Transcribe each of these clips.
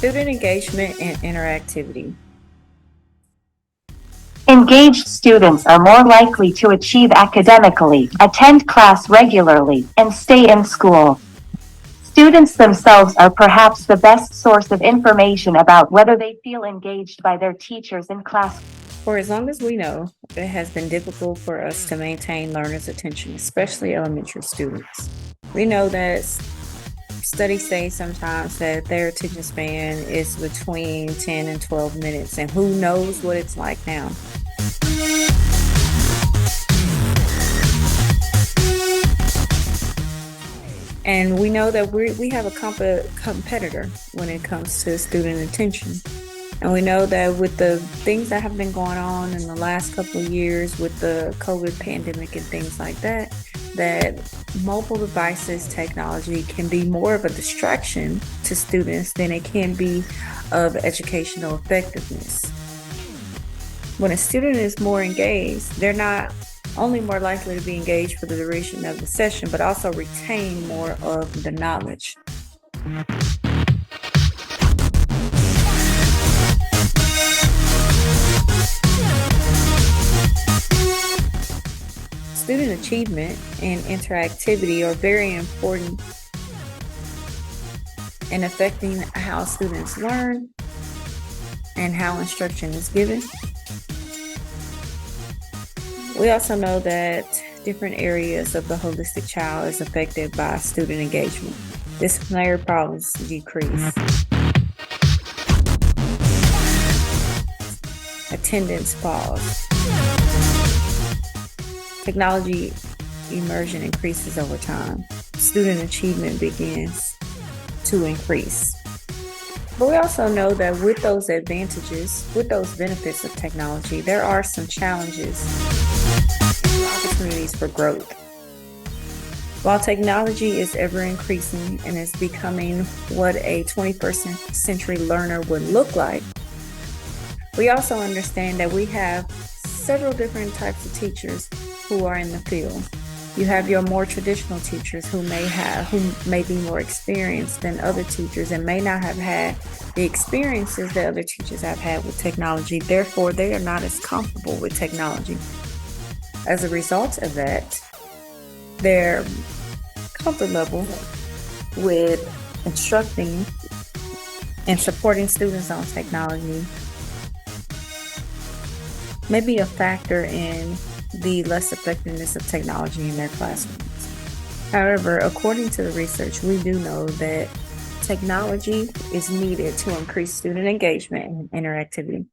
Student engagement and interactivity. Engaged students are more likely to achieve academically, attend class regularly, and stay in school. Students themselves are perhaps the best source of information about whether they feel engaged by their teachers in class. For as long as we know, it has been difficult for us to maintain learners' attention, especially elementary students. We know that studies say sometimes that their attention span is between 10 and 12 minutes, and who knows what it's like now. And we know that we have a competitor when it comes to student attention. And we know that with the things that have been going on in the last couple of years with the COVID pandemic and things like that, that mobile devices technology can be more of a distraction to students than it can be of educational effectiveness. When a student is more engaged, they're not only more likely to be engaged for the duration of the session, but also retain more of the knowledge. Student achievement and interactivity are very important in affecting how students learn and how instruction is given. We also know that different areas of the holistic child is affected by student engagement. Disciplinary problems decrease. Attendance falls. Technology immersion increases over time. Student achievement begins to increase. But we also know that with those advantages, with those benefits of technology, there are some challenges and opportunities for growth. While technology is ever increasing and is becoming what a 21st century learner would look like, we also understand that we have several different types of teachers who are in the field. You have your more traditional teachers who may be more experienced than other teachers and may not have had the experiences that other teachers have had with technology. Therefore, they are not as comfortable with technology. As a result of that, their comfort level with instructing and supporting students on technology may be a factor in the less effectiveness of technology in their classrooms. However, according to the research, we do know that technology is needed to increase student engagement and interactivity.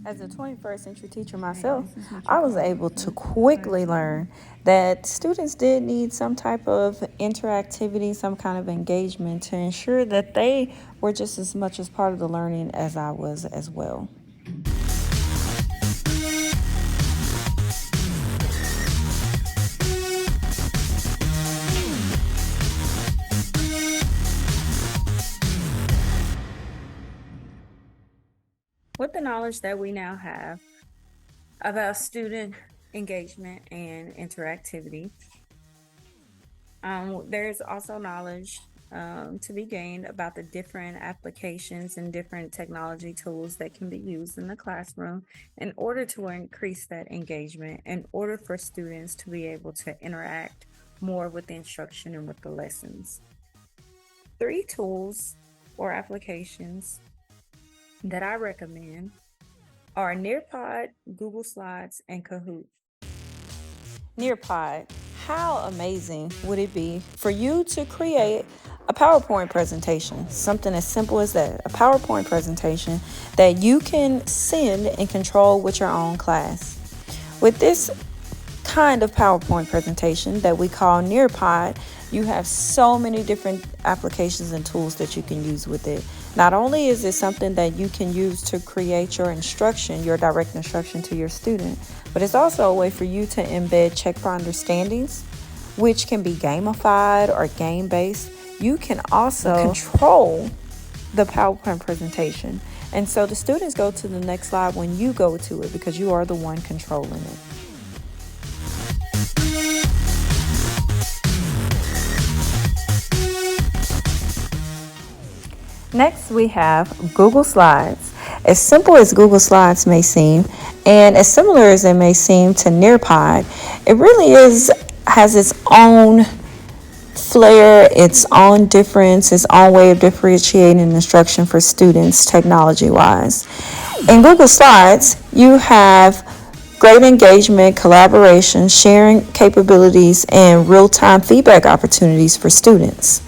As a 21st century teacher myself, I was able to quickly learn that students did need some type of interactivity, some kind of engagement to ensure that they were just as much as part of the learning as I was as well. With the knowledge that we now have about student engagement and interactivity, there's also knowledge to be gained about the different applications and different technology tools that can be used in the classroom in order to increase that engagement, in order for students to be able to interact more with the instruction and with the lessons. 3 tools or applications that I recommend are Nearpod, Google Slides, and Kahoot. Nearpod, how amazing would it be for you to create a PowerPoint presentation, something as simple as that, a PowerPoint presentation that you can send and control with your own class. With this kind of PowerPoint presentation that we call Nearpod, you have so many different applications and tools that you can use with it. Not only is it something that you can use to create your instruction, your direct instruction to your student, but it's also a way for you to embed check for understandings, which can be gamified or game-based. You can also control the PowerPoint presentation. And so the students go to the next slide when you go to it because you are the one controlling it. Next, we have Google Slides. As simple as Google Slides may seem, and as similar as it may seem to Nearpod, it really has its own flair, its own difference, its own way of differentiating instruction for students technology-wise. In Google Slides, you have great engagement, collaboration, sharing capabilities, and real-time feedback opportunities for students.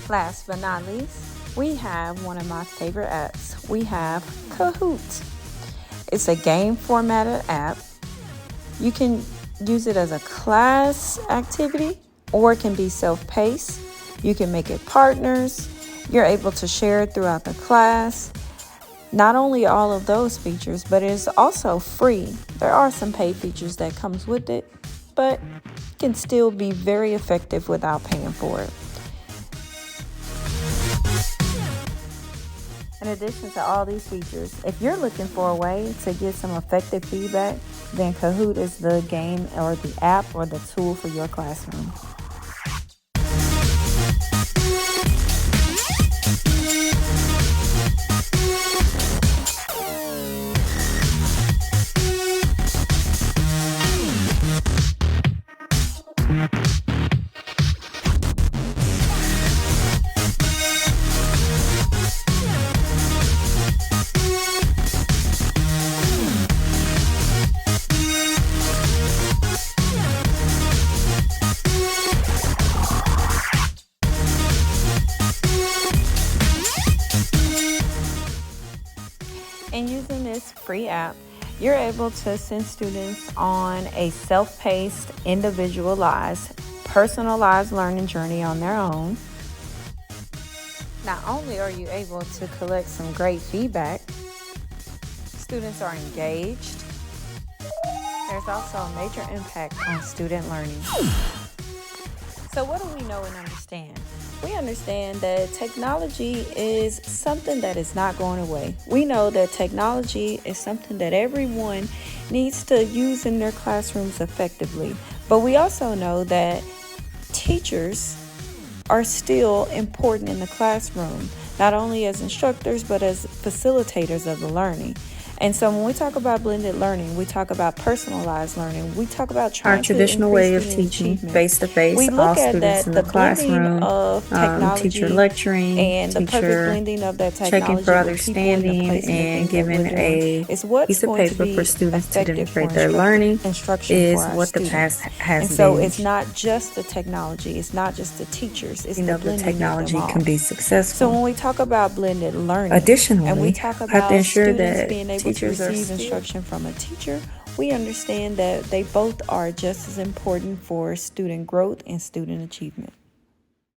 Last but not least, we have one of my favorite apps. We have Kahoot. It's a game formatted app. You can use it as a class activity or it can be self-paced. You can make it partners. You're able to share it throughout the class. Not only all of those features, but it's also free. There are some paid features that comes with it, but it can still be very effective without paying for it. In addition to all these features, if you're looking for a way to get some effective feedback, then Kahoot is the game or the app or the tool for your classroom. And using this free app, you're able to send students on a self-paced, individualized, personalized learning journey on their own. Not only are you able to collect some great feedback, students are engaged. There's also a major impact on student learning. So what do we know and understand? We understand that technology is something that is not going away. We know that technology is something that everyone needs to use in their classrooms effectively. But we also know that teachers are still important in the classroom, not only as instructors, but as facilitators of the learning. And so when we talk about blended learning, we talk about personalized learning. We talk about trying Our traditional way of student teaching, achievement. face-to-face, We all look at students that in the the blending classroom, of technology teacher lecturing, and the perfect teacher blending of that checking technology for with people in the understanding, place and the and things that we're giving doing a is what's piece of going to paper be for students to effective for demonstrate their learning instruction is for our what the students. past has And so been. it's not just the technology, it's not just the teachers, it's You the know, the blending of technology them all. can be So successful. when we talk about blended learning, Additionally, and we talk we have to about ensure students that being able to teachers are receive still instruction from a teacher, we understand that they both are just as important for student growth and student achievement.